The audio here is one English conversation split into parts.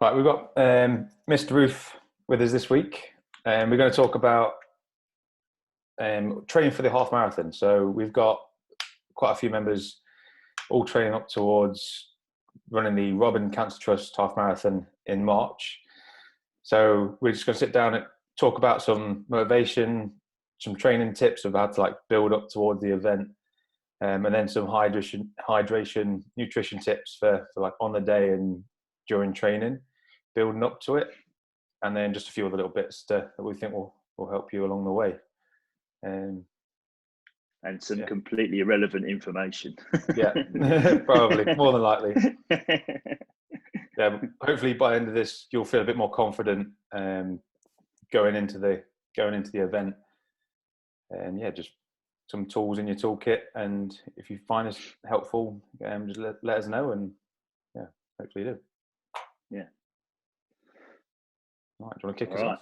Right, we've got Mr. Ruth with us this week, and we're going to talk about training for the half marathon. So we've got quite a few members all training up towards running the Robin Cancer Trust half marathon in March. So we're just going to sit down and talk about some motivation, some training tips of how to build up towards the event, and then some hydration, nutrition tips for on the day and during training, building up to it, and then just a few other little bits that we think will help you along the way. And some completely irrelevant information. Yeah, probably, more than likely. Yeah, hopefully by the end of this, you'll feel a bit more confident going into the event. And yeah, just some tools in your toolkit. And if you find this helpful, just let us know, and yeah, hopefully you do. Yeah. All right, do you want to kick us off?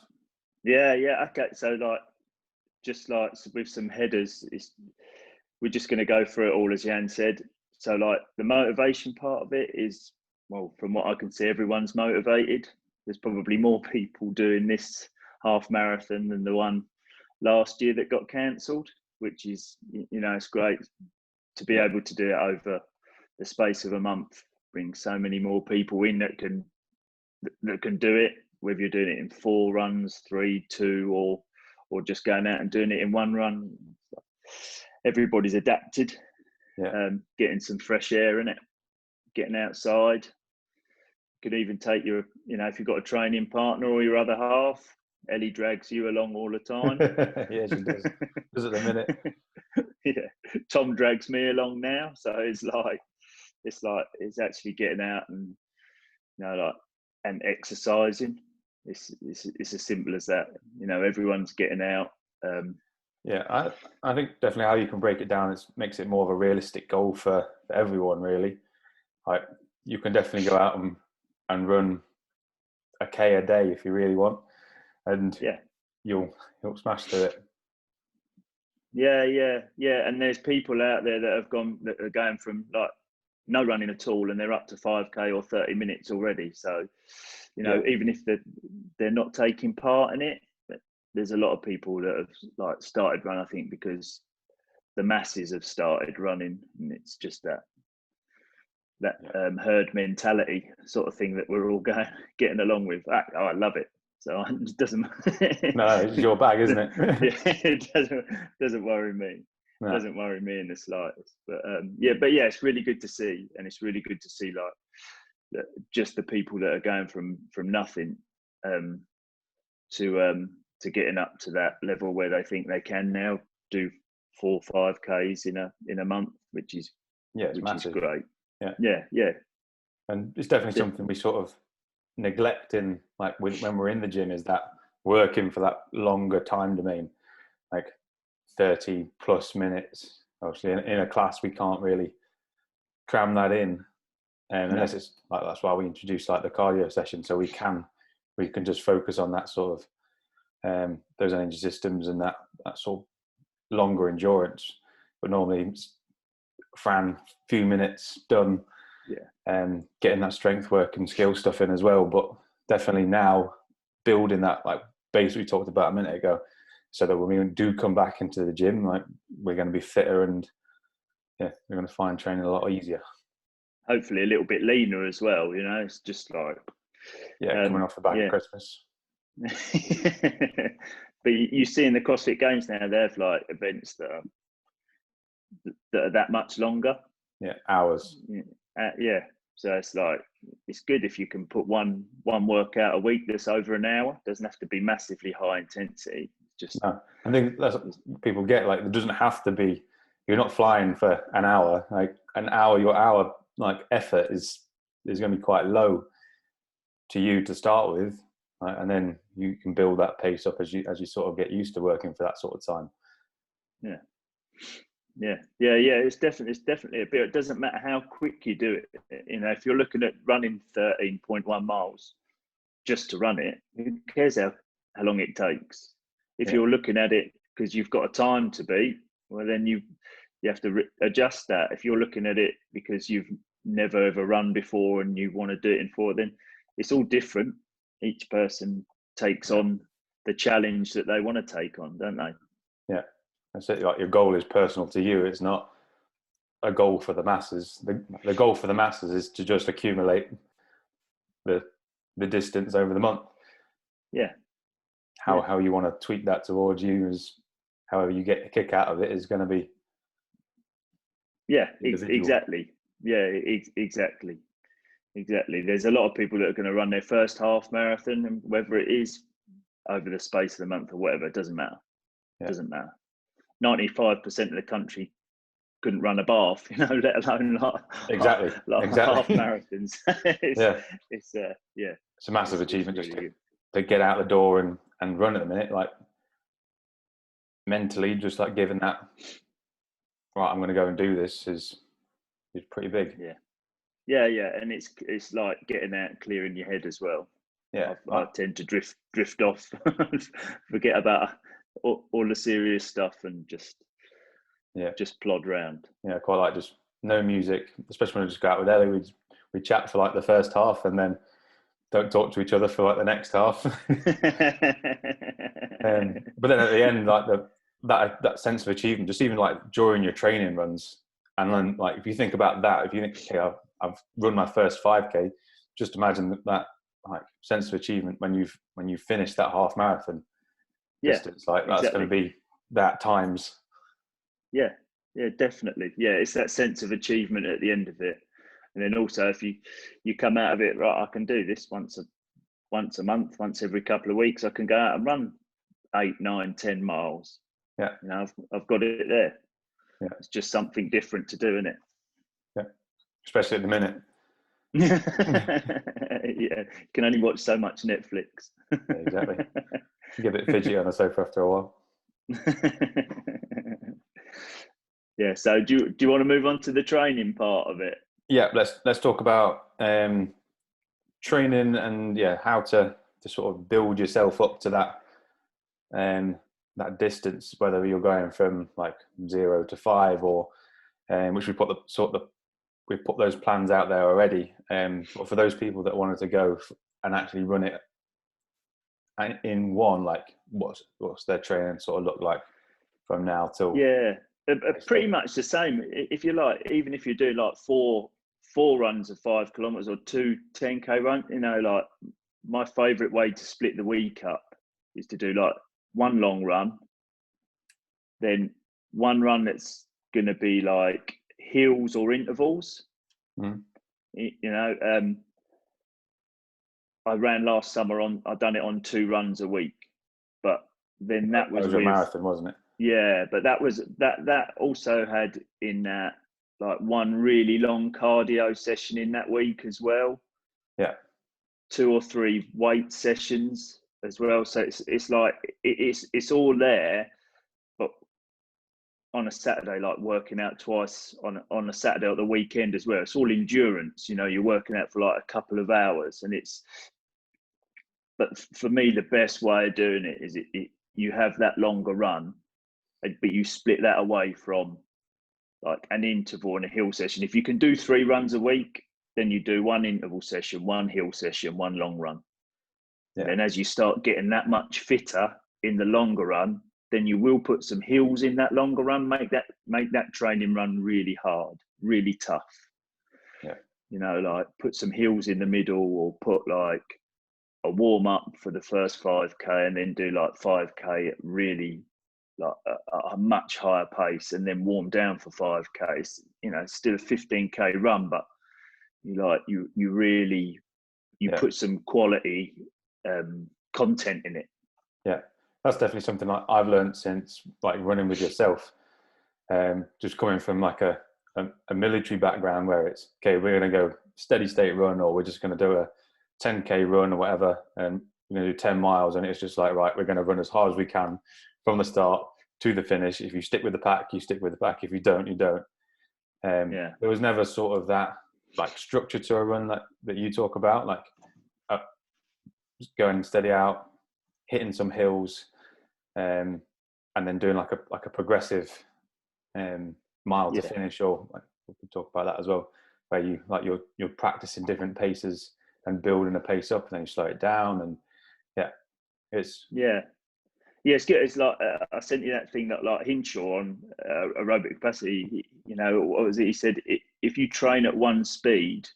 Yeah. Okay. So just with some headers, we're just going to go through it all as Jan said. So the motivation part of it is, well, from what I can see, everyone's motivated. There's probably more people doing this half marathon than the one last year that got cancelled, which is, it's great to be able to do it over the space of a month, bring so many more people in that can do it, whether you're doing it in 4 runs, 3, 2, or just going out and doing it in 1 run. Everybody's adapted. Getting some fresh air in it, getting outside. Could even take your, if you've got a training partner or your other half, Ellie drags you along all the time. Yeah, she does. Does at the minute. Yeah, Tom drags me along now, so it's actually getting out and and exercising. It's as simple as that. Everyone's getting out. Yeah, I think definitely how you can break it down makes it more of a realistic goal for everyone, really. You can definitely go out and run a K a day if you really want, and you'll smash through it. Yeah. And there's people out there that are going from no running at all, and they're up to 5K or 30 minutes already. So, even if they're not taking part in it, there's a lot of people that have started running, I think, because the masses have started running, and it's just that herd mentality sort of thing that we're all getting along with. I love it. So it doesn't. No, it's your bag, isn't it? Yeah, it doesn't worry me. No. It doesn't worry me in the slightest. But it's really good to see, and it's really good to see just the people that are going from nothing to getting up to that level where they think they can now do 4 or 5Ks in a month, which is massive. Is great. Yeah. And it's definitely something we sort of neglect in when we're in the gym, is that working for that longer time domain, 30 plus minutes. Obviously in a class we can't really cram that in, unless it's that's why we introduce the cardio session, so we can just focus on that sort of those energy systems and that sort of longer endurance. But normally it's few minutes done. Getting that strength work and skill stuff in as well. But definitely now building that base we talked about a minute ago, so that when we do come back into the gym, we're going to be fitter, and we're going to find training a lot easier. Hopefully a little bit leaner as well. It's just coming off the back of Christmas. But you see in the CrossFit Games now, they have events that are that much longer. Yeah, hours. So it's good if you can put one workout a week that's over an hour. It doesn't have to be massively high intensity. No, I think that's what people get. It doesn't have to be. You're not flying for an hour. Your hour effort is going to be quite low to you to start with, and then you can build that pace up as you sort of get used to working for that sort of time. Yeah. It's definitely a bit. It doesn't matter how quick you do it. If you're looking at running 13.1 miles just to run it, who cares how long it takes? If you're looking at it because you've got a time to beat, well, then you have to adjust that. If you're looking at it because you've never ever run before and you want to do it in 4, then it's all different. Each person takes on the challenge that they want to take on, don't they? Yeah, that's it. Like your goal is personal to you. It's not a goal for the masses. The goal for the masses is to just accumulate the distance over the month. Yeah. How you want to tweak that towards you is however you get a kick out of it is going to be. Yeah, exactly. Yeah, exactly. There's a lot of people that are going to run their first half marathon, and whether it is over the space of the month or whatever, it doesn't matter. It doesn't matter. 95% of the country couldn't run a bath, let alone exactly half marathons. It's a massive achievement really just to get out the door and run at the minute, like mentally, just like given that, right, I'm going to go and do this is pretty big. Yeah, and it's like getting out and clearing your head as well. Yeah, I tend to drift off, forget about all the serious stuff and just plod around. Yeah, quite like just no music, especially when we just go out with Ellie. We chat for like the first half and then don't talk to each other for like the next half. But then at the end, like that sense of achievement, just even like during your training runs, and then like if you think about that, if you think, okay, I've run my first 5K, just imagine that like sense of achievement when you've finished that half marathon distance, like that's going to be that times. Yeah, definitely. Yeah, it's that sense of achievement at the end of it. And then also if you come out of it, right, I can do this once a month, once every couple of weeks, I can go out and run 8, 9, 10 miles. Yeah. I've got it there. Yeah. It's just something different to do, isn't it? Yeah. Especially at the minute. Yeah. You can only watch so much Netflix. Yeah, exactly. You get a bit fidgety on the sofa after a while. Yeah. So do you want to move on to the training part of it? Yeah, let's talk about training and how to sort of build yourself up to that distance, whether you're going from like 0 to 5 or which we put those plans out there already. But for those people that wanted to go and actually run it in one, like what's their training sort of look like from now till? Yeah, pretty much the same. If you like, even if you do like four runs of 5 kilometers or 2 10K runs, like my favorite way to split the week up is to do like one long run, then one run that's going to be like hills or intervals. I ran last summer I've done it on 2 runs a week, but then that was a marathon, wasn't it? Yeah, but that also had in that like one really long cardio session in that week as well. Yeah. 2 or 3 weight sessions as well. So it's like it's all there, but on a Saturday, like working out twice on a Saturday or the weekend as well. It's all endurance, you're working out for like a couple of hours, but for me, the best way of doing it is you have that longer run, but you split that away from like an interval and a hill session. If you can do 3 runs a week, then you do 1 interval session, 1 hill session, 1 long run. Yeah. And then as you start getting that much fitter in the longer run, then you will put some hills in that longer run, make that training run really hard, really tough. Yeah. Like put some hills in the middle, or put like a warm up for the first 5K and then do like 5K at really like a much higher pace, and then warm down for 5Ks. Still a 15K run, but you really put some quality content in it. Yeah, that's definitely something like I've learned since like running with yourself. Just coming from like a military background where it's okay, we're going to go steady state run, or we're just going to do a 10K run or whatever, and we're going to do 10 miles, and it's just like, right, we're going to run as hard as we can from the start to the finish. If you stick with the pack, you stick with the pack. If you don't, you don't. There was never sort of that like structure to a run that you talk about, like just going steady out, hitting some hills, and then doing like a progressive mile to finish, or like we could talk about that as well, where you're practicing different paces and building a pace up, and then you slow it down, and it's it's good. It's like I sent you that thing that like Hinshaw on aerobic capacity. What was it? He said if you train at one speed,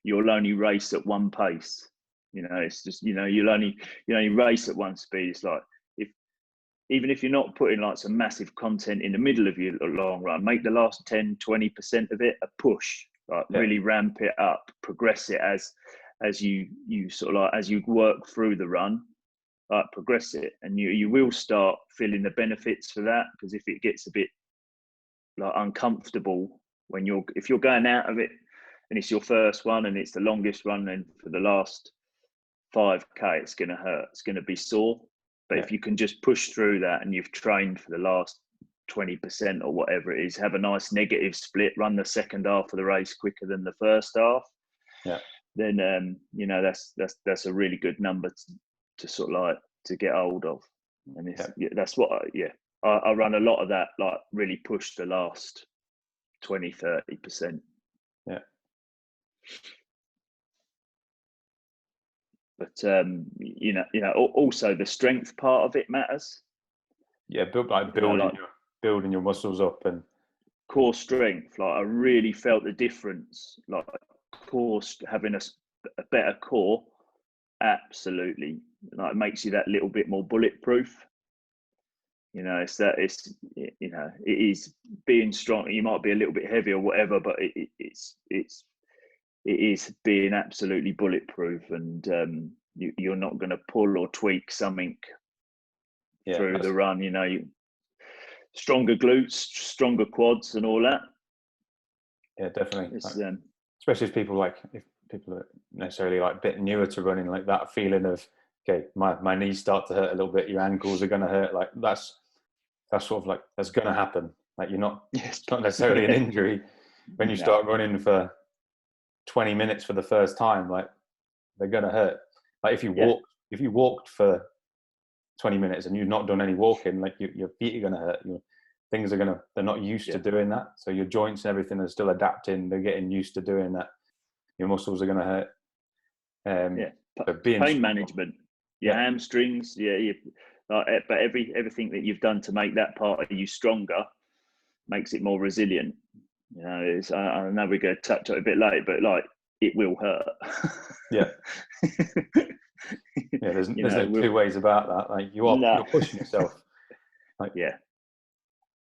you'll only race at one pace. It's just you'll only race at one speed. It's like even if you're not putting like some massive content in the middle of your long run, make the last 10-20% of it a push. Like really ramp it up, progress it as you sort of like as you work through the run. Progress it, and you will start feeling the benefits for that. Because if it gets a bit like uncomfortable if you're going out of it and it's your first one and it's the longest run, then for the last 5K it's going to hurt, it's going to be sore. But if you can just push through that and you've trained for the last 20% or whatever it is, have a nice negative split, run the second half of the race quicker than the first half, then that's a really good number to sort of like to get hold of. And that's what I run a lot of that, like really push the last 20-30%. But also the strength part of it matters. Building your muscles up and core strength. Like I really felt the difference. Like having a better core, absolutely. Like it makes you that little bit more bulletproof. It is being strong. You might be a little bit heavy or whatever, but it is being absolutely bulletproof, and you're not going to pull or tweak something through the run. Stronger glutes, stronger quads, and all that. Yeah, definitely. Especially if people are necessarily like a bit newer to running, like that feeling of, okay, my knees start to hurt a little bit, your ankles are going to hurt. Like that's sort of like, that's going to happen. Like it's not necessarily an injury when you start running for 20 minutes for the first time. Like they're going to hurt. Like if you walked for 20 minutes and you've not done any walking, like your feet are going to hurt. They're not used to doing that. So your joints and everything are still adapting. They're getting used to doing that. Your muscles are going to hurt. Pain management, your hamstrings, but everything that you've done to make that part of you stronger makes it more resilient. I know we're going to touch on it a bit later, but like it will hurt. There's no two ways about that. Like you're pushing yourself. Like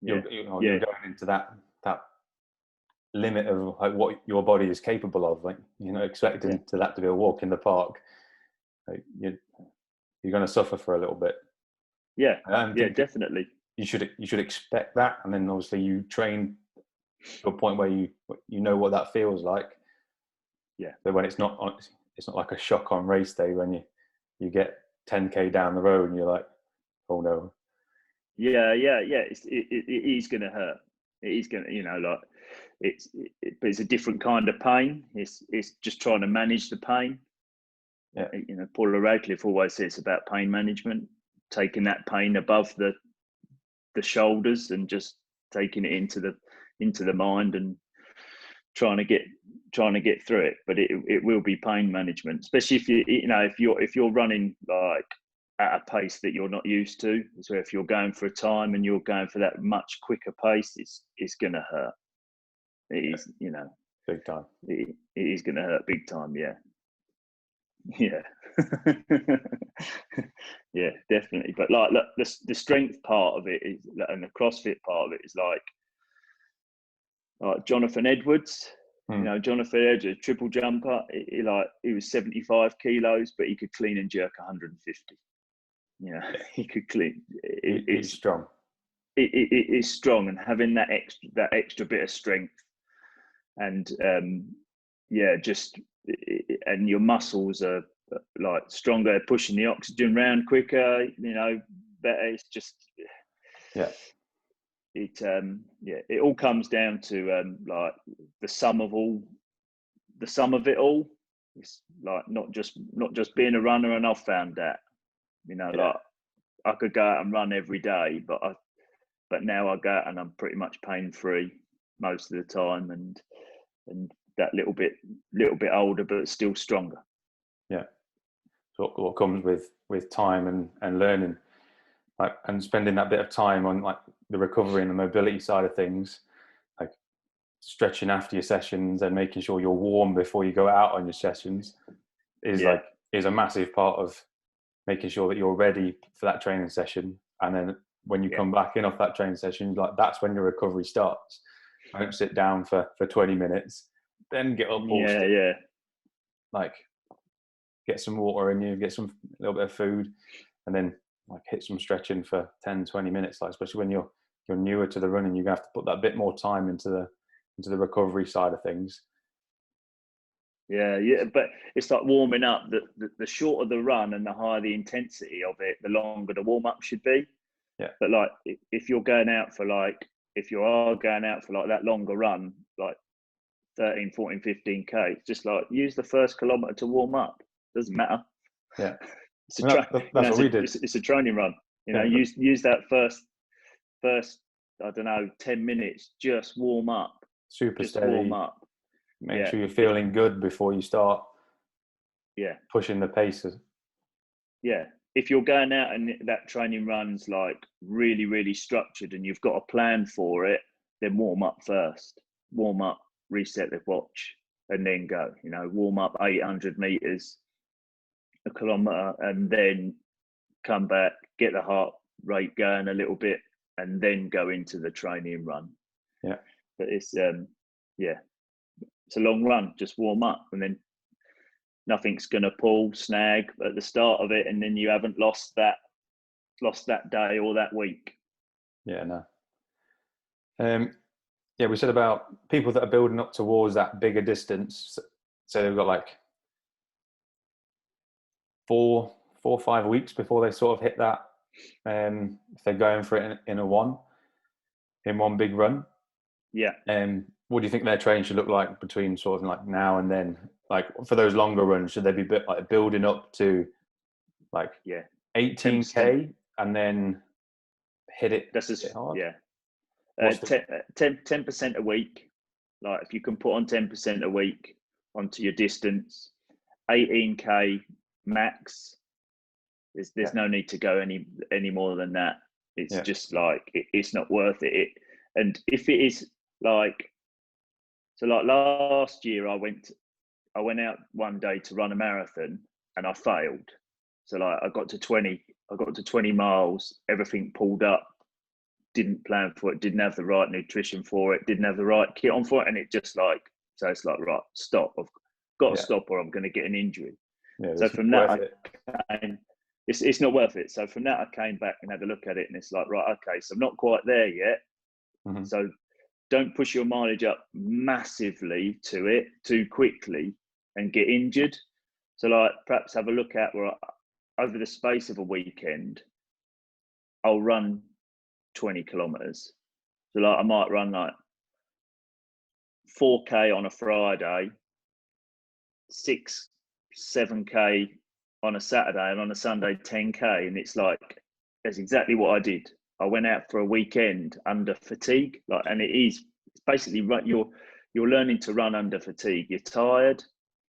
you're going into that limit of like what your body is capable of. Like expecting that to be a walk in the park. Like you're going to suffer for a little bit. Definitely. You should expect that, and then obviously you train to a point where you know what that feels like. But when it's not like a shock on race day when you get 10K down the road and you're like, oh no. It is going to hurt. It is going to, but it's a different kind of pain. It's just trying to manage the pain. Paula Radcliffe always says about pain management, taking that pain above the shoulders and just taking it into the mind and trying to get through it. But it will be pain management, especially if you're running like at a pace that you're not used to. So if you're going for a time and you're going for that much quicker pace, it's going to hurt. It is, big time. It is going to hurt big time. Definitely. But like, look, the strength part of it is, and the CrossFit part of it is like Jonathan Edwards. Jonathan Edwards, triple jumper. He was 75 kilos, but he could clean and jerk 150. He could clean. It's strong. It is strong, and having that extra bit of strength, and and your muscles are like stronger, pushing the oxygen around quicker. Better. It's just it all comes down to like the sum of it all. It's like not just being a runner, and I've found that like I could go out and run every day, but now I go out and I'm pretty much pain free most of the time, and that little bit older but still stronger. Yeah. So what comes with time and learning, like, and spending that bit of time on like the recovery and the mobility side of things, like stretching after your sessions and making sure you're warm before you go out on your sessions is a massive part of making sure that you're ready for that training session. And then when you come back in off that training session, like that's when your recovery starts. Don't sit down for 20 minutes, then get up all stiff, like get some water in you, get some little bit of food, and then like hit some stretching for 10, 20 minutes. Like especially when you're newer to the running, you have to put that bit more time into the recovery side of things. Yeah, but it's like warming up. The shorter the run and the higher the intensity of it, the longer the warm up should be. Yeah. But like if you are going out for like that longer run, like 13, 14, 15K, just like use the first kilometre to warm up. Doesn't matter. Yeah. It's what we did. It's a training run. Use that first I don't know 10 minutes. Just warm up. Super steady. Warm up. Make sure you're feeling good before you start. Yeah. Pushing the paces. Yeah. If you're going out and that training run's like really, really structured and you've got a plan for it, then warm up first. Warm up, reset the watch, and then go. Warm up 800 meters, a kilometre, and then come back, get the heart rate going a little bit, and then go into the training run. Yeah. But it's it's a long run. Just warm up, and then nothing's going to pull, snag at the start of it, and then you haven't lost that day or that week. Yeah, no. We said about people that are building up towards that bigger distance. So they've got like 4 or 5 weeks before they sort of hit that. If they're going for it in one big run. Yeah. What do you think their training should look like between sort of like now and then? Like for those longer runs, should they be like building up to like 18K 10%. And then hit it? That's just hard? Yeah. 10% a week. Like if you can put on 10% a week onto your distance, 18K max. There's no need to go any more than that. It's just like it's not worth it. And if it is like, so like last year I went out one day to run a marathon and I failed. So like I got to 20 miles, everything pulled up, didn't plan for it, didn't have the right nutrition for it, didn't have the right kit on for it, and it just like, so it's like, right, stop. I've got to stop or I'm going to get an injury. So from that, it's not worth it. So from that, I came back and had a look at it, and it's like, right, okay, so I'm not quite there yet. Mm-hmm. So don't push your mileage up massively to it too quickly and get injured. So like perhaps have a look at where over the space of a weekend, I'll run 20 kilometers. So like I might run like 4K on a Friday, 7K on a Saturday, and on a Sunday 10K. And it's like, that's exactly what I did. I went out for a weekend under fatigue, like, and it's basically you're learning to run under fatigue. You're tired.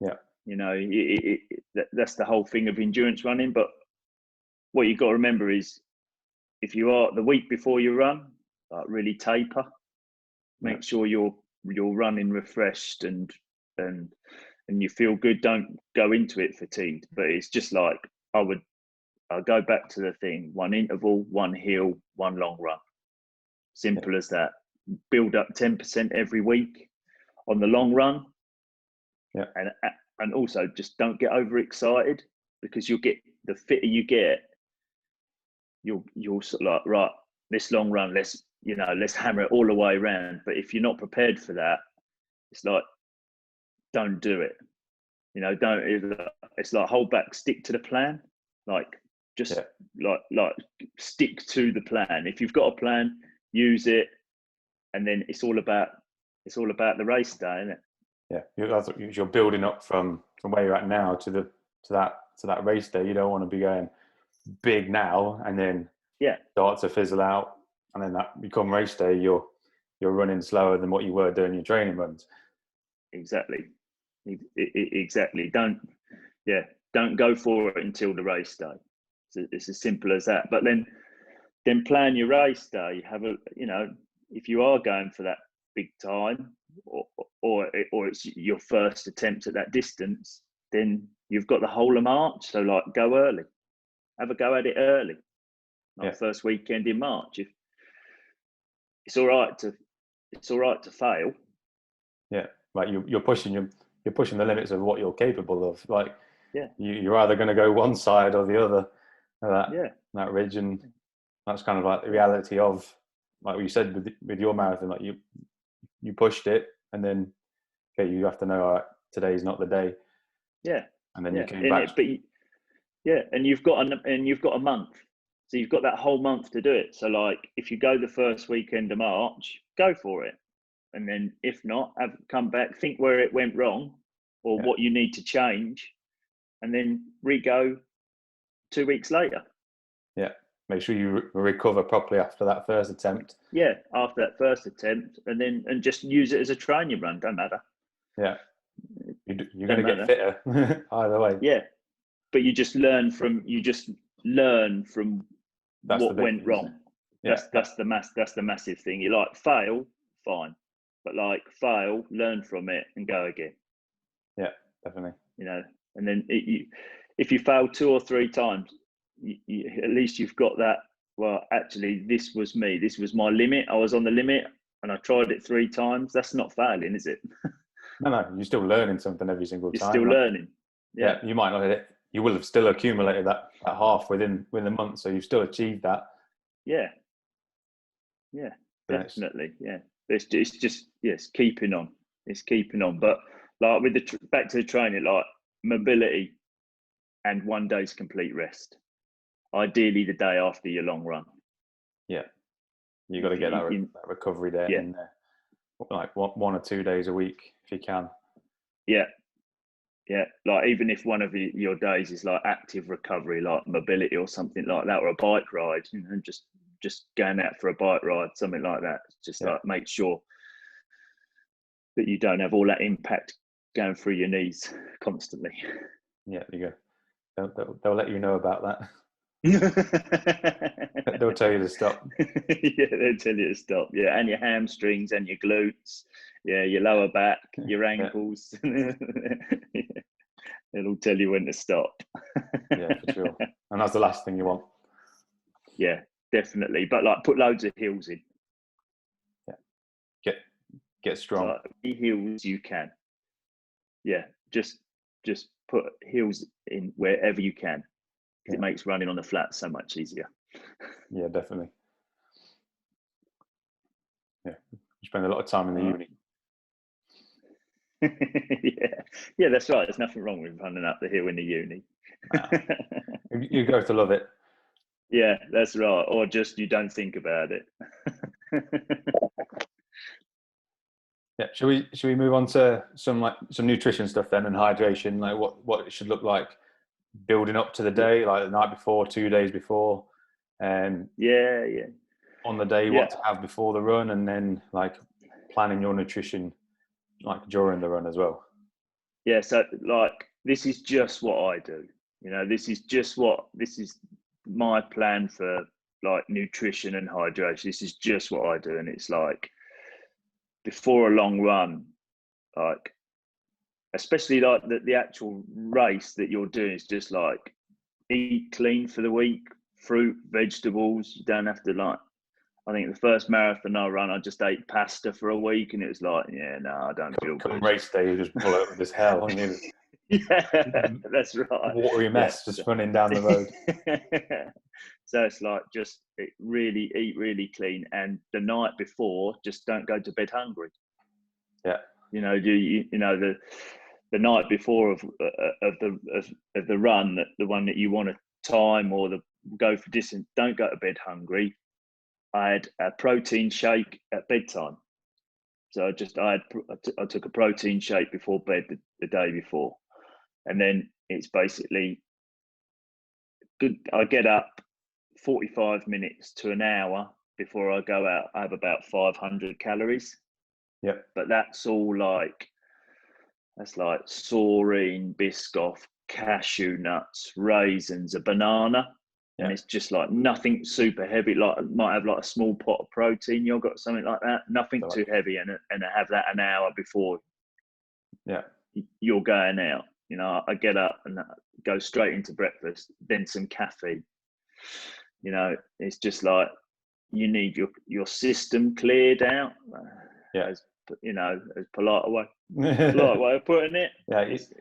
Yeah. That's the whole thing of endurance running. But what you've got to remember is, if you are the week before you run, like really taper. Make sure you're running refreshed and you feel good. Don't go into it fatigued. But it's just like I'll go back to the thing: 1 interval, 1 hill, 1 long run. Simple as that. Build up 10% every week on the long run. Yeah. And also just don't get overexcited, because you'll get, the fitter you get, you'll sort of like, right, this long run, let's hammer it all the way around. But if you're not prepared for that, it's like, don't do it. It's like hold back, stick to the plan. Like just like stick to the plan. If you've got a plan, use it, and then it's all about the race day, isn't it? Yeah, you're building up from where you're at now to that race day. You don't want to be going big now and then start to fizzle out, and then that become race day, you're running slower than what you were doing your training runs. Exactly. Don't don't go for it until the race day. It's as simple as that. But then plan your race day. Have a, you know, if you are going for that big time, or it's your first attempt at that distance, then you've got the whole of March. So like, go early, have a go at it early, like first weekend in March. If it's all right to fail. Yeah, like you're pushing the limits of what you're capable of. Like, yeah, you're either going to go one side or the other of that ridge, and that's kind of like the reality of, like you said with your marathon. Like you pushed it, and then you have to know, all right, today's not the day. Yeah, and then you came back. And you've got a month, so you've got that whole month to do it. So like, if you go the first weekend of March, go for it, and then if not, come back, think where it went wrong, or what you need to change, and then re-go 2 weeks later. Yeah, make sure you recover properly after that first attempt. Yeah, after that first attempt, and just use it as a training run. Don't matter. Yeah, you're going to get fitter either way. Yeah, but you just learn from what went wrong. Yeah. That's the massive thing. You like, fail, fine, but like, fail, learn from it, and go again. Yeah, definitely. You know, and then if you fail 2 or 3 times, at least you've got that. Well, actually, this was me. This was my limit. I was on the limit, and I tried it 3 times. That's not failing, is it? No, you're still learning something every single time. You're still learning. Yeah, you might not hit it. You will have still accumulated that half within a month, so you've still achieved that. Yeah, definitely. Yeah, it's just it's keeping on. It's keeping on. But like, with back to the training, like mobility and 1 day's complete rest. Ideally, the day after your long run. Yeah, you got to get that recovery day in there, like 1 or 2 days a week if you can. Yeah. Like, even if one of your days is like active recovery, like mobility or something like that, or a bike ride, you know, just going out for a bike ride, something like that. Just like, make sure that you don't have all that impact going through your knees constantly. Yeah, there you go. They'll let you know about that. They'll tell you to stop. Yeah, they'll tell you to stop. Yeah, and your hamstrings and your glutes. Yeah, your lower back, your ankles. It'll tell you when to stop. Yeah, for sure. And that's the last thing you want. Yeah, definitely. But like, put loads of heels in. Yeah. Get strong. Like, any heels you can. Yeah, just put heels in wherever you can. It makes running on the flat so much easier. Yeah, definitely. Yeah, you spend a lot of time in the uni. Yeah, that's right. There's nothing wrong with running up the hill in the uni. You go to love it. Yeah, that's right. Or just, you don't think about it. Yeah, should we move on to some nutrition stuff then, and hydration, like what it should look like building up to the day, like the night before, 2 days before, and on the day, what to have before the run, and then like planning your nutrition like during the run as well. Yeah, so like, this is just what I do. You know, this is my plan for like nutrition and hydration. This is just what I do, and it's like, before a long run, like, especially like the actual race that you're doing, is just like, eat clean for the week, fruit, vegetables. You don't have to, like, I think the first marathon I ran, I just ate pasta for a week, and it was like, I don't feel good. Race day, you just pull out with this hell. Yeah, that's right. Watery mess, just running down the road. So it's like, just really eat really clean, and the night before, just don't go to bed hungry. Yeah. You know, the night before of the run, the one that you want to time, or go for distance, don't go to bed hungry. I had a protein shake at bedtime. So I took a protein shake before bed the day before. And then it's basically good. I get up 45 minutes to an hour before I go out. I have about 500 calories. Yep. But that's like Saurine, Biscoff, cashew nuts, raisins, a banana. And it's just like nothing super heavy. Like might have like a small pot of protein yogurt, something like that. Nothing too heavy, and have that an hour before you're going out. You know, I get up and go straight into breakfast, then some caffeine. You know, it's just like you need your system cleared out. As you know, as polite way of putting it.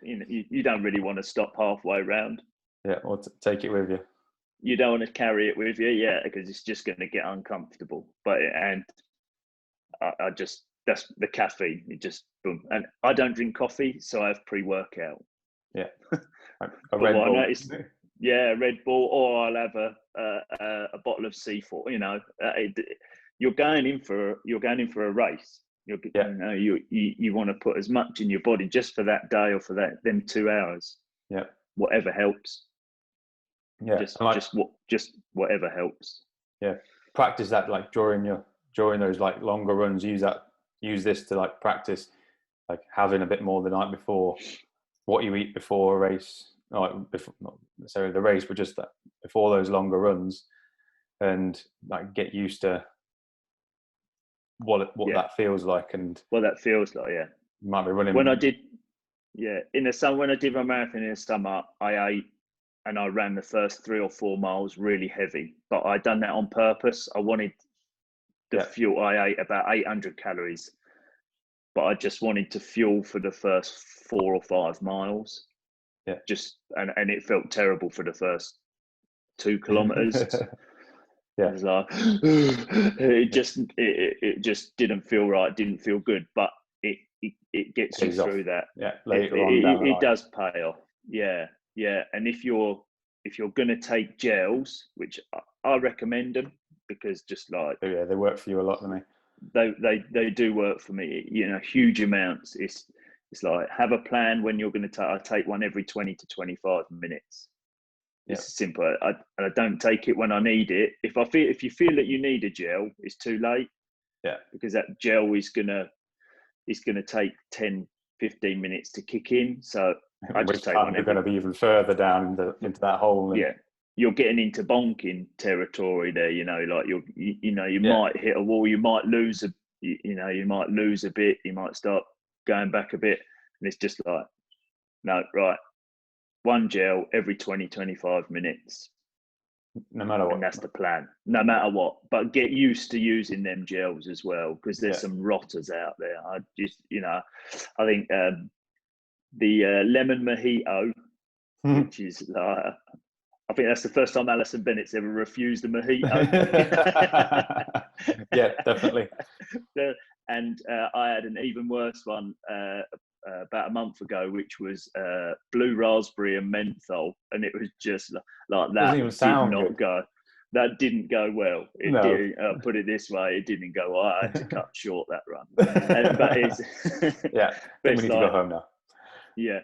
You know, you don't really want to stop halfway round. Yeah, or take it with you. You don't want to carry it with you, because it's just going to get uncomfortable. But I just, that's the caffeine. It just boom. And I don't drink coffee, so I have pre-workout. Yeah, a Red Bull. Red Bull, or I'll have a bottle of C4. You know, you're going in for a race. You know, you want to put as much in your body just for that day or for them 2 hours. Yeah, whatever helps. Yeah, just whatever helps. Yeah, practice that like during those like longer runs. Use this to like practice like having a bit more the night before, what you eat before a race, not necessarily the race, but just that before those longer runs, and like get used to what that feels like and what that feels like. Yeah, you might be running. When I did in the summer, when I did my marathon in the summer, I ate and I ran the first 3 or 4 miles really heavy, but I done that on purpose. I wanted the fuel. I ate about 800 calories, but I just wanted to fuel for the first 4 or 5 miles. Yeah. And it felt terrible for the first 2 kilometers. Yeah. It was like, it just didn't feel right. Didn't feel good, but it gets you through that. Yeah. Later on, it does pay off. Yeah. Yeah. And if you're going to take gels, which I recommend them, because just like, they work for you a lot, don't they? They do work for me, you know, huge amounts. It's like, have a plan when you're going to I take one every 20 to 25 minutes. It's simple. I don't take it when I need it. If you feel that you need a gel, it's too late. Yeah. Because that gel is gonna take 10, 15 minutes to kick in. So I just take one. You're going to be even further down into that hole. Yeah. You're getting into bonking territory there, you know, like you might hit a wall, you might lose a bit, you might start going back a bit. And it's just like, no, right. One gel every 20, 25 minutes. No matter what. And that's the plan, no matter what. But get used to using them gels as well, because there's some rotters out there. I think the lemon mojito, which is I think that's the first time Alison Bennett's ever refused a mojito. Yeah, definitely. And I had an even worse one about a month ago, which was blue raspberry and menthol, and it was just like that. Doesn't even sound good. That didn't go well. Put it this way, it didn't go well. I had to cut short that run. But it's yeah. But we need to go home now. Yeah.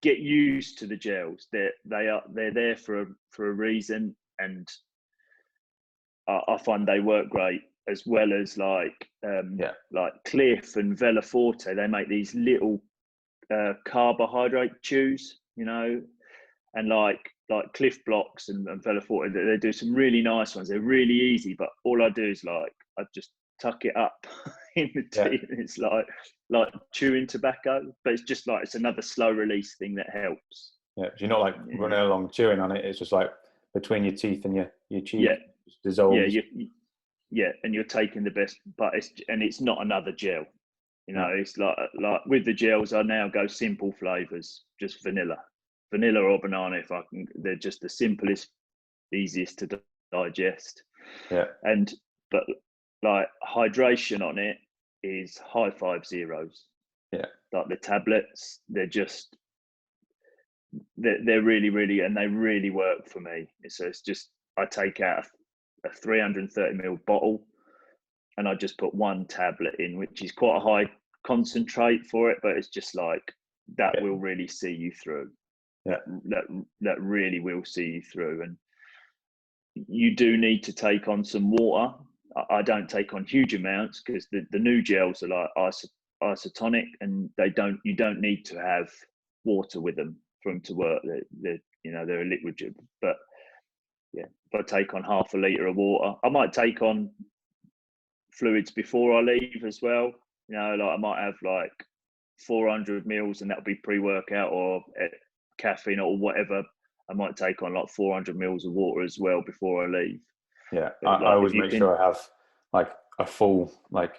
Get used to the gels. They're there for a reason, and I find they work great, as well as like Cliff and Vela Forte. They make these little carbohydrate chews, you know, and like Cliff Blocks and Vela Forte. They do some really nice ones. They're really easy, but all I do is like I just tuck it up in the tea, and it's like chewing tobacco, but it's just like, it's another slow release thing that helps. Yeah, you're not like running along chewing on it. It's just like between your teeth and your cheek. Yeah, just dissolves. Yeah, and you're taking the best, but it's not another gel. You know, it's like with the gels, I now go simple flavors, just vanilla or banana if I can. They're just the simplest, easiest to digest. Yeah, but like hydration on it is high 5 zeros. Yeah, like the tablets, they're really, really, and they really work for me. So it's just, I take out a 330 ml bottle, and I just put one tablet in, which is quite a high concentrate for it, but it's just like that will really see you through. Yeah, that really will see you through. And you do need to take on some water. I don't take on huge amounts, because the new gels are like isotonic, and you don't need to have water with them for them to work. They're a liquid gym. But yeah, if I take on half a litre of water, I might take on fluids before I leave as well. Like I might have like 400 mils, and that'll be pre-workout or caffeine or whatever. I might take on like 400 mils of water as well before I leave. Yeah, I always make sure I have like a full like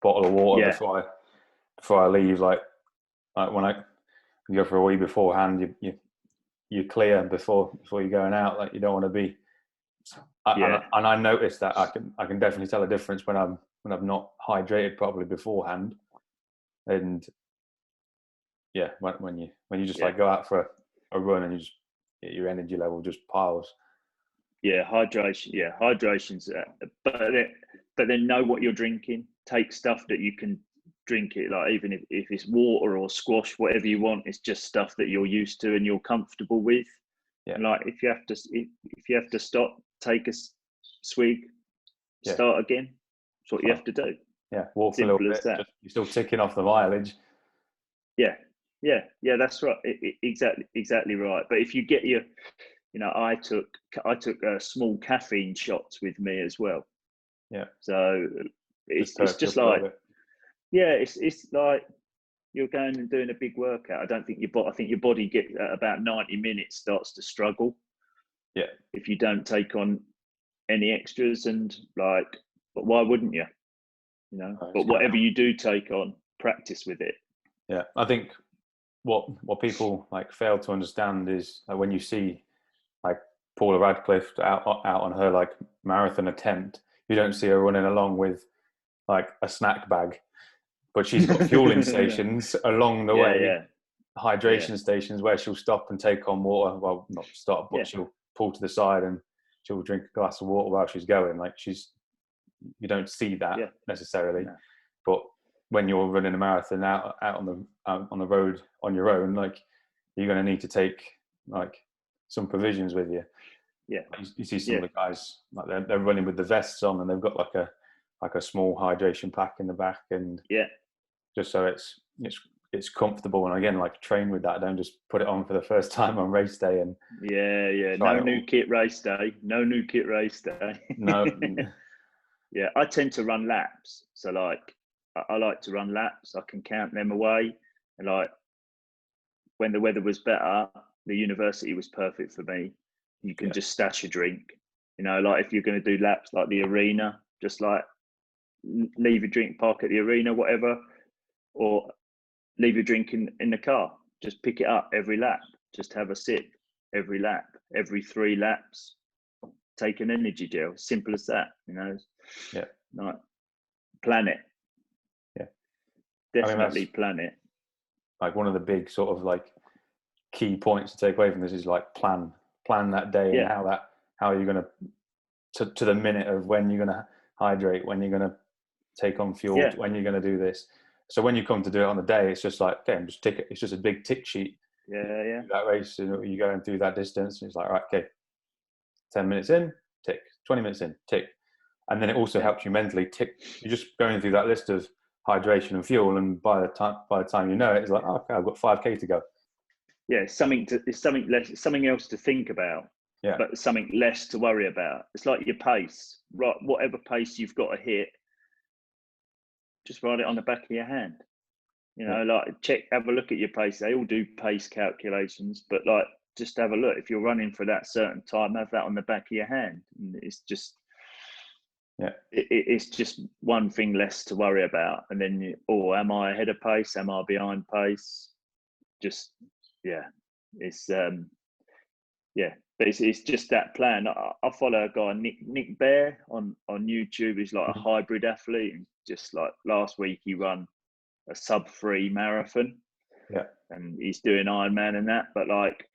bottle of water before I leave. Like when I go for a wee beforehand, you're clear before you're going out. Like you don't want to be. And I notice that I can definitely tell a difference when I'm not hydrated properly beforehand, and yeah, when you just like go out for a run and you just your energy level just piles. Yeah, hydration. Yeah, hydration's. But then know what you're drinking. Take stuff that you can drink it. Like even if it's water or squash, whatever you want, it's just stuff that you're used to and you're comfortable with. Yeah. And like if you have to stop, take a swig, start again. That's what you have to do. Yeah, walk a little bit. You're still ticking off the mileage. Yeah, that's right. Exactly right. But if you get your, I took small caffeine shots with me as well. Yeah. So it's just like, it's like you're going and doing a big workout. I think your body gets at about 90 minutes starts to struggle. Yeah. If you don't take on any extras, and like, but why wouldn't you? But whatever you do take on, practice with it. Yeah, I think what people like fail to understand is when you see like Paula Radcliffe out on her like marathon attempt, you don't see her running along with like a snack bag, but she's got fueling stations along the way, hydration stations where she'll stop and take on water. Well, not stop, but she'll pull to the side and she'll drink a glass of water while she's going. Like you don't see that necessarily, but when you're running a marathon out on the road on your own, like you're going to need to take like some provisions with you. Yeah, you see some of the guys like they're running with the vests on, and they've got like a small hydration pack in the back, and just so it's comfortable. And again, like train with that. Don't just put it on for the first time on race day. And no new kit race day. No new kit race day. No. Yeah, I tend to run laps. So like, I like to run laps. I can count them away. And like, when the weather was better, the university was perfect for me. You can just stash a drink. Like if you're going to do laps like the arena, just like leave your drink, park at the arena, whatever, or leave your drink in the car. Just pick it up every lap. Just have a sip every lap. Every 3 laps, take an energy gel. Simple as that. Yeah. Like, plan it. Yeah. Definitely plan it. Like one of the big sort of like key points to take away from this is like plan that day and how you're going to the minute of when you're going to hydrate, when you're going to take on fuel, when you're going to do this. So when you come to do it on the day, it's just like, okay, just tick it. It's just a big tick sheet. Yeah. That race, you're going through that distance, and it's like, right, okay, 10 minutes in, tick. 20 minutes in, tick. And then it also helps you mentally tick. You're just going through that list of hydration and fuel, and by the time you know it, it's like, oh, okay, I've got 5K to go. Yeah, it's something else to think about. Yeah. But something less to worry about. It's like your pace, right? Whatever pace you've got to hit, just write it on the back of your hand. Like have a look at your pace. They all do pace calculations, but like just have a look. If you're running for that certain time, have that on the back of your hand. And it's just, it's just one thing less to worry about. And then, am I ahead of pace? Am I behind pace? Just, it's but it's just that plan. I follow a guy, Nick Bear, on YouTube. He's like a hybrid athlete. And just like last week, he ran a sub-3 marathon. Yeah. And he's doing Ironman and that. But like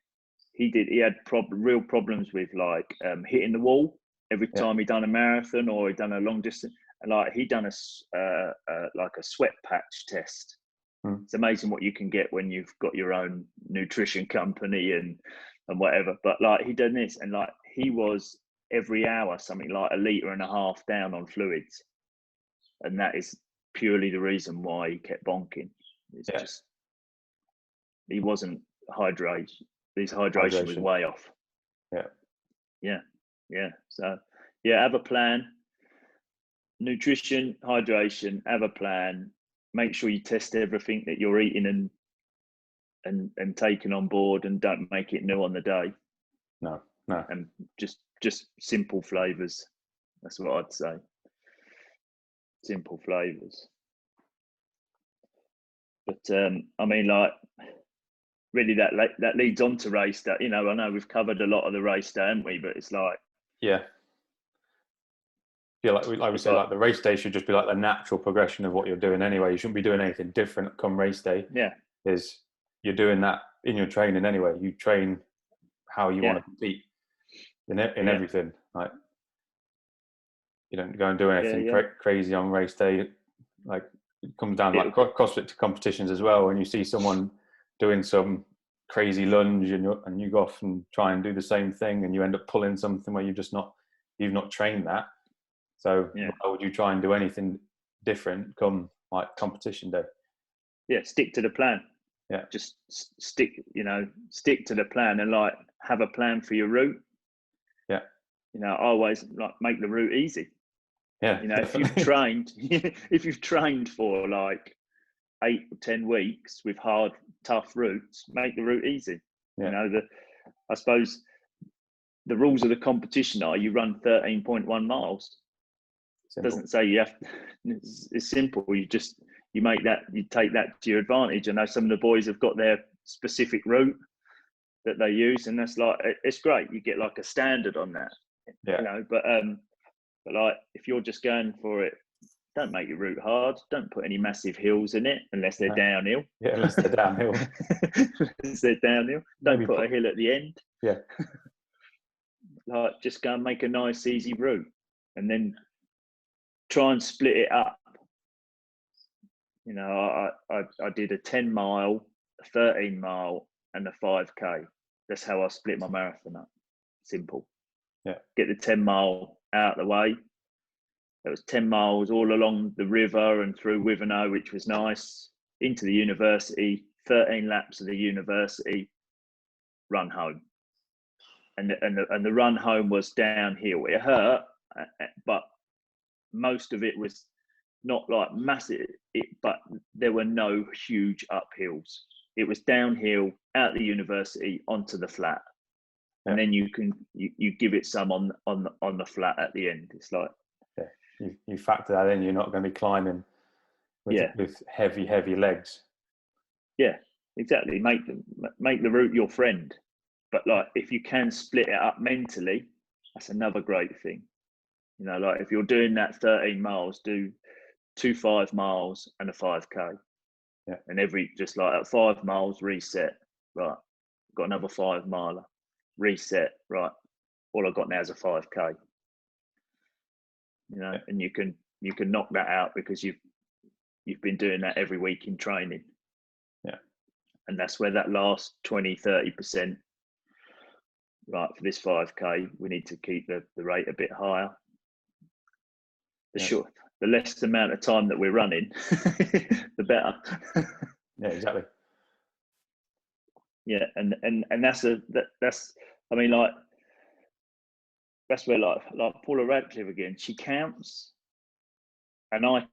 he had real problems with like hitting the wall every time he done a marathon or he done a long distance. And like he done like a sweat patch test. It's amazing what you can get when you've got your own nutrition company and whatever. But like he done this, and like he was every hour something like 1.5 liters down on fluids, and that is purely the reason why he kept bonking. It's just he wasn't hydration was way off. Yeah. So yeah, have a plan. Nutrition, hydration, have a plan. Make sure you test everything that you're eating and taking on board, and don't make it new on the day. No. And just simple flavors. That's what I'd say. Simple flavors. But I mean, like, really, that leads on to race day. You know, I know we've covered a lot of the race day, haven't we? But it's like, yeah, like we say, like the race day should just be like the natural progression of what you're doing anyway. You shouldn't be doing anything different come race day. Yeah, is you're doing that in your training anyway. You train how you want to compete in everything. Like, you don't go and do anything crazy on race day. Like, it comes down like CrossFit to competitions as well. When you see someone doing some crazy lunge and you go off and try and do the same thing, and you end up pulling something where you've not trained that. So why would you try and do anything different come like competition day? Yeah, stick to the plan. Yeah, just stick to the plan, and like have a plan for your route. Yeah, you know, I always like make the route easy. Yeah, you know, if you've trained for like 8 or 10 weeks with hard, tough routes, make the route easy. Yeah. You know, I suppose the rules of the competition are you run 13.1 miles. It doesn't say you have to, it's simple. You take that to your advantage. I know some of the boys have got their specific route that they use, and that's like, it's great. You get like a standard on that. Yeah. You know, but like if you're just going for it, don't make your route hard. Don't put any massive hills in it unless they're downhill. Yeah, unless they're downhill. Don't put a hill at the end. Yeah. Like, just go and make a nice, easy route, and then try and split it up. You know, I did a 10 mile, a 13 mile, and a 5K. That's how I split my marathon up. Simple. Yeah. Get the 10 mile out of the way. It was 10 miles all along the river and through Wivenhoe, which was nice, into the university, 13 laps of the university, run home. And the run home was downhill. It hurt, but most of it was not like massive, but there were no huge uphills. It was downhill out the university onto the flat. And then you give it some on the flat at the end. It's like, you factor that in. You're not going to be climbing with heavy legs. Yeah, exactly. Make the route your friend. But like, if you can split it up mentally, that's another great thing. You know, like if you're doing that 13 miles, do 2 5 miles and a 5K. Yeah. And just like at 5 miles, reset. Right, got another 5 miler. Reset. Right, all I've got now is a 5K. You know, and you can knock that out because you've been doing that every week in training. Yeah. And that's where that last 20-30%, right, for this 5K, we need to keep the rate a bit higher. The less amount of time that we're running, the better. Yeah, exactly. Yeah, and that's I mean, like, that's where like Paula Radcliffe again, she counts, and I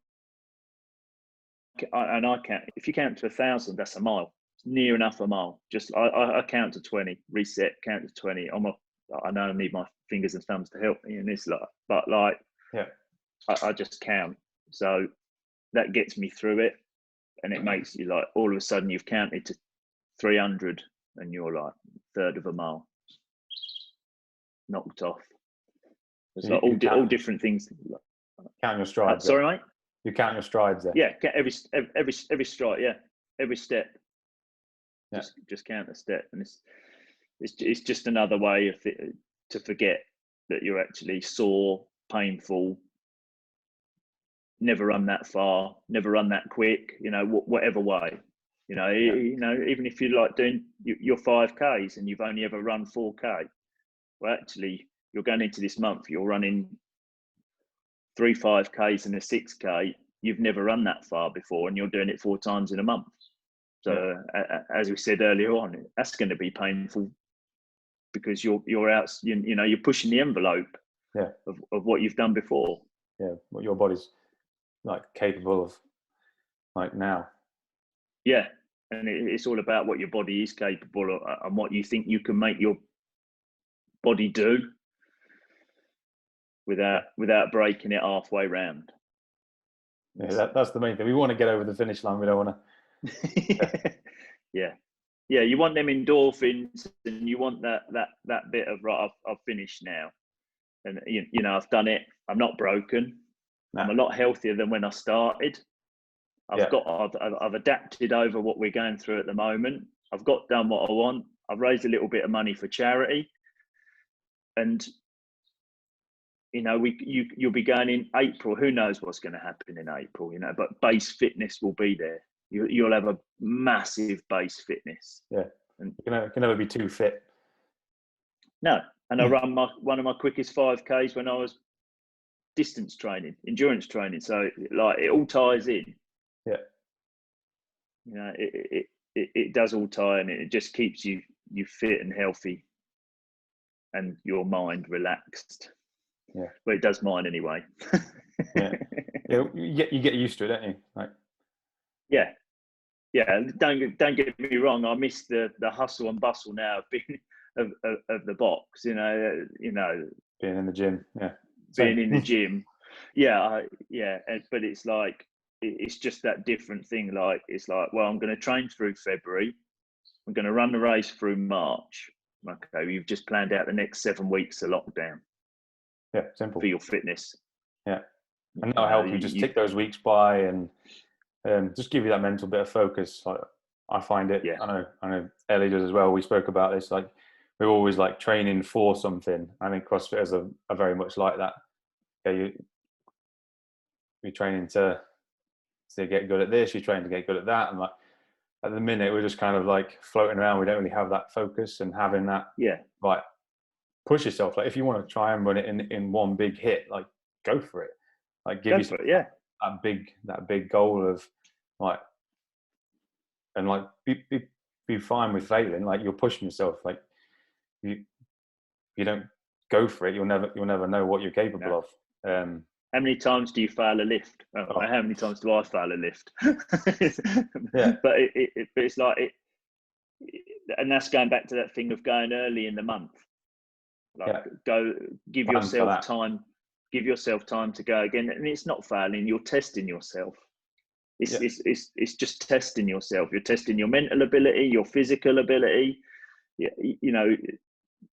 count. If you count to 1,000, that's a mile. It's near enough a mile. Just I count to 20, reset, count to 20. I know I need my fingers and thumbs to help me in this, but like, I just count. So that gets me through it, and it makes you like, all of a sudden you've counted to 300 and you're like a third of a mile knocked off. It's like all different things. Count your strides. Sorry, mate. You count your strides there. Yeah, every stride. Yeah, every step. Yeah. Just count the step, and it's just another way to forget that you're actually sore, painful. Never run that far. Never run that quick. You know, whatever way. You know, even if you're like doing your 5Ks and you've only ever run 4K, well, actually, you're going into this month, you're running 3 5Ks and a 6K. You've never run that far before, and you're doing it 4 times in a month. So as we said earlier on, that's going to be painful because you're out, you know, you're pushing the envelope of what you've done before. Yeah, what your body's like capable of, like now. Yeah, and it's all about what your body is capable of and what you think you can make your body do without breaking it halfway round. Yeah, that's the main thing. We want to get over the finish line. We don't want to. Yeah. You want them endorphins, and you want that bit of right. I've finished now, and you know I've done it. I'm not broken. No. I'm a lot healthier than when I started. I've adapted over what we're going through at the moment. I've done what I want. I've raised a little bit of money for charity, and you know you'll be going in April. Who knows what's going to happen in April? You know, but base fitness will be there. You'll have a massive base fitness. Yeah, and you can never be too fit. No, and I run one of my quickest 5Ks when I was distance training, endurance training. So like it all ties in. Yeah. You know, it does all tie in. It just keeps you fit and healthy, and your mind relaxed. Yeah. Well, it does mine anyway. Yeah. You get used to it, don't you? Like. Yeah. Don't get me wrong. I miss the hustle and bustle now of the box. You know. Being in the gym. Yeah. Being in the gym. Yeah. But it's like it's just that different thing. Like it's like, well, I'm going to train through February. I'm going to run the race through March. Okay, you've just planned out the next 7 weeks of lockdown. Yeah, simple for your fitness. Yeah, and that'll help you just tick those weeks by and just give you that mental bit of focus. Like I find it. Yeah. I know Ellie does as well. We spoke about this. Like we're always like training for something. I think CrossFitters are very much like that. Okay, you're training to get good at this. You're training to get good at that, and like at the minute we're just kind of like floating around. We don't really have that focus and having that. Yeah. Like push yourself. Like if you want to try and run it in one big hit, like go for it. Like give yourself that big goal of like, and like be fine with failing. Like you're pushing yourself. Like you don't go for it, you'll never know what you're capable of. How many times do you fail a lift? How many times do I fail a lift? Yeah. But it's like and that's going back to that thing of going early in the month. Like go give yourself time. Give yourself time to go again, and it's not failing. You're testing yourself. It's just testing yourself. You're testing your mental ability, your physical ability. You know,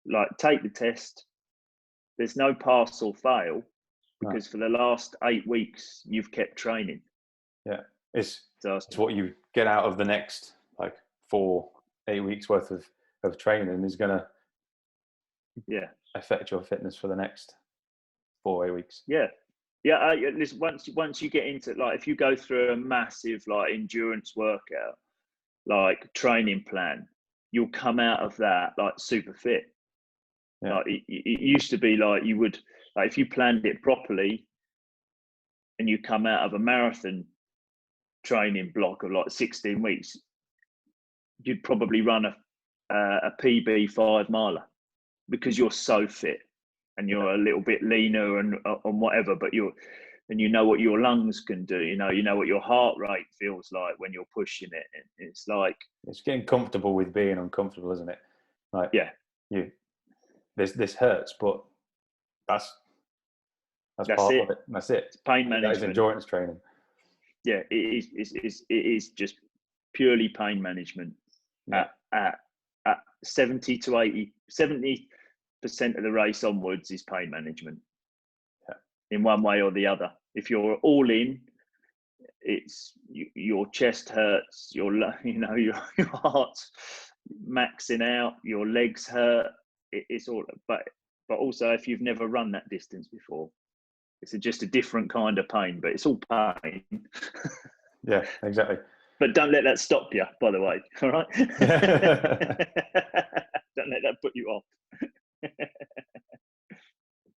like take the test. There's no pass or fail because for the last 8 weeks you've kept training. Yeah, it's what you get out of the next like 4-8 weeks worth of training is gonna affect your fitness for the next 4-8 weeks. Listen, once you get into like if you go through a massive like endurance workout, like training plan, you'll come out of that like super fit. Like it used to be like you would like if you planned it properly and you come out of a marathon training block of like 16 weeks, you'd probably run a PB 5 miler because you're so fit and you're a little bit leaner and whatever, but you know what your lungs can do. You know what your heart rate feels like when you're pushing it. It's like it's getting comfortable with being uncomfortable, isn't it? Like this hurts, but that's part of it. That's it. It's pain management. That is endurance training. Yeah, it is just purely pain management. At 70 to 80, 70% of the race onwards is pain management. In one way or the other. If you're all in, it's your chest hurts, your heart's maxing out, your legs hurt. It's all, but also if you've never run that distance before, it's just a different kind of pain, but it's all pain. Yeah, exactly. But don't let that stop you, by the way. All right. Don't let that put you off.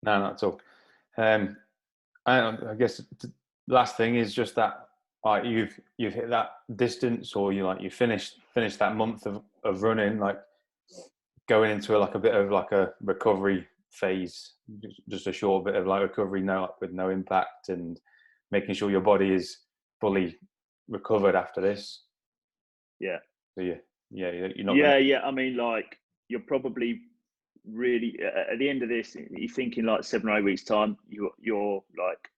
No, not at all. I guess the last thing is just that like you've hit that distance, or you finished that month of running, like going into like a bit of like a recovery phase, just a short bit of like recovery, with no impact, and making sure your body is fully recovered after this. Yeah. So you're not. Yeah. I mean, like, you're probably really at the end of this, you're thinking like 7 or 8 weeks time, you're like,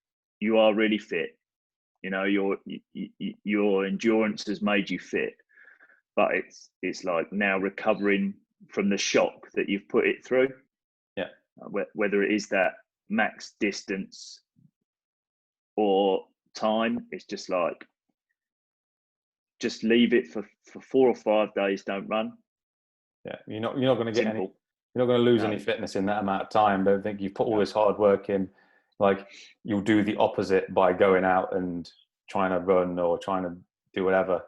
you are really fit. You know, your endurance has made you fit, but it's like now recovering from the shock that you've put it through. Yeah. Whether it is that max distance or time, it's just like, just leave it for 4 or 5 days. Don't run. Yeah, you're not going to get Simple. any. You're not going to lose any fitness in that amount of time. Don't think you've put all this hard work in. Like, you'll do the opposite by going out and trying to run or trying to do whatever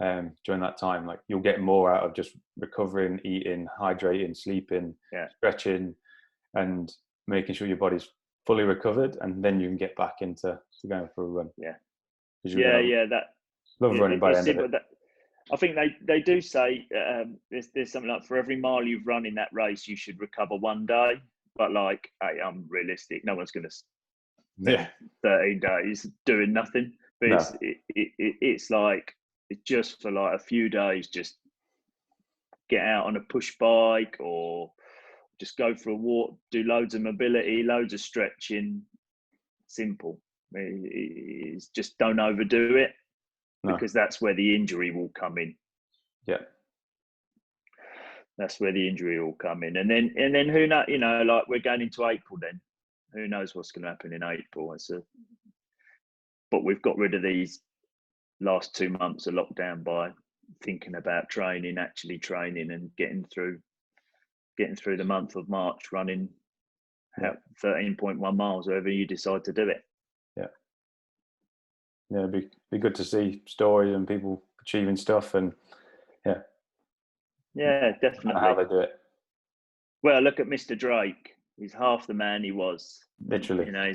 during that time. Like, you'll get more out of just recovering, eating, hydrating, sleeping, stretching, and making sure your body's fully recovered, and then you can get back into going for a run. Yeah. That love running by the end of it. I think they do say there's something like, for every mile you've run in that race, you should recover 1 day. But like, hey, I'm realistic. No one's going to spend 13 days doing nothing. But it's like, it's just for like a few days, just get out on a push bike or just go for a walk, do loads of mobility, loads of stretching. Simple. It's just, don't overdo it. Because that's where the injury will come in. Yeah. That's where the injury will come in. And then who knows, you know, like, we're going into April then. Who knows what's going to happen in April. But we've got rid of these last 2 months of lockdown by thinking about actually training and getting through the month of March running 13.1 miles, wherever you decide to do it. Yeah, it'd be good to see stories and people achieving stuff, and definitely how they do it. Well, look at Mr. Drake. He's half the man he was. Literally, you know,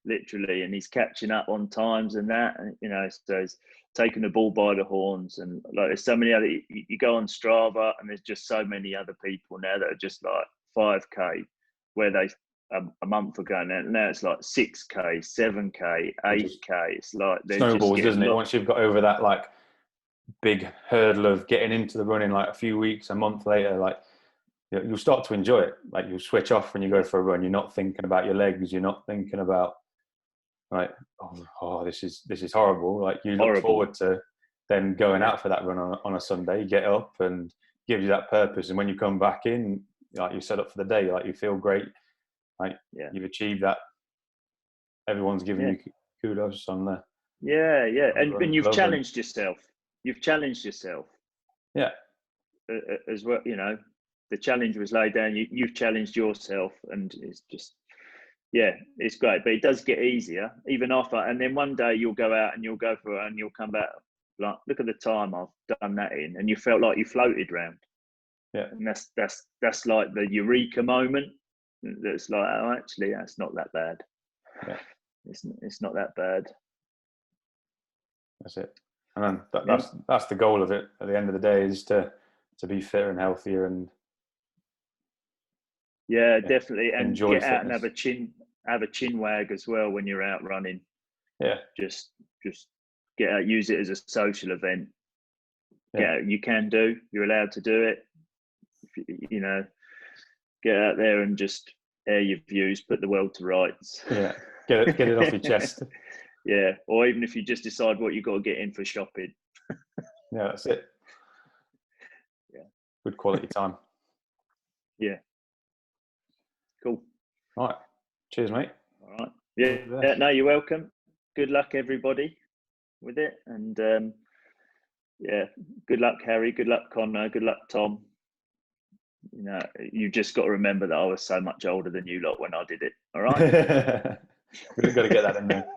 and he's catching up on times and that. And, you know, so he's taking the bull by the horns. And like, there's so many other. You go on Strava, and there's just so many other people now that are just like 5K, where they. A month ago now it's like 6K, 7K, 8K. It's like snowballs, doesn't it? Once you've got over that like big hurdle of getting into the running, like a few weeks, a month later, like you'll start to enjoy it. Like, you'll switch off when you go for a run. You're not thinking about your legs. You're not thinking about like, oh this is horrible. Like, you look forward to then going out for that run on a Sunday. You get up and gives you that purpose. And when you come back in, like, you're set up for the day. Like, you feel great. Like, you've achieved that. Everyone's giving you kudos on the. And you've challenged yourself. Yeah. As well, you know, the challenge was laid down. You've challenged yourself, and it's just, it's great. But it does get easier even after. And then one day you'll go out and you'll go for it, and you'll come back like, look at the time I've done that in, and you felt like you floated round. Yeah. And that's like the eureka moment. That's like, oh, actually, that's not that bad. Yeah. It's not that bad. That's it. And then that's the goal of it. At the end of the day, is to be fitter and healthier, and definitely, and enjoy get fitness. out and have a chin wag as well when you're out running. Yeah. Just get out, use it as a social event. You're allowed to do it. You know, get out there and just air your views, put the world to rights. Yeah, get it off your chest. Yeah, or even if you just decide what you got to get in for shopping. Yeah, that's it. Yeah, good quality time. Yeah, cool. All right, cheers, mate. All right. Yeah. No, you're welcome. Good luck, everybody, with it, and good luck, Harry. Good luck, Connor. Good luck, Tom. You know, you just got to remember that I was so much older than you lot when I did it. All right. We've got to get that in there.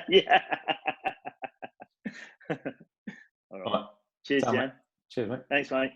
Yeah. All right. All right. Cheers, Jan. Cheers, mate. Thanks, mate.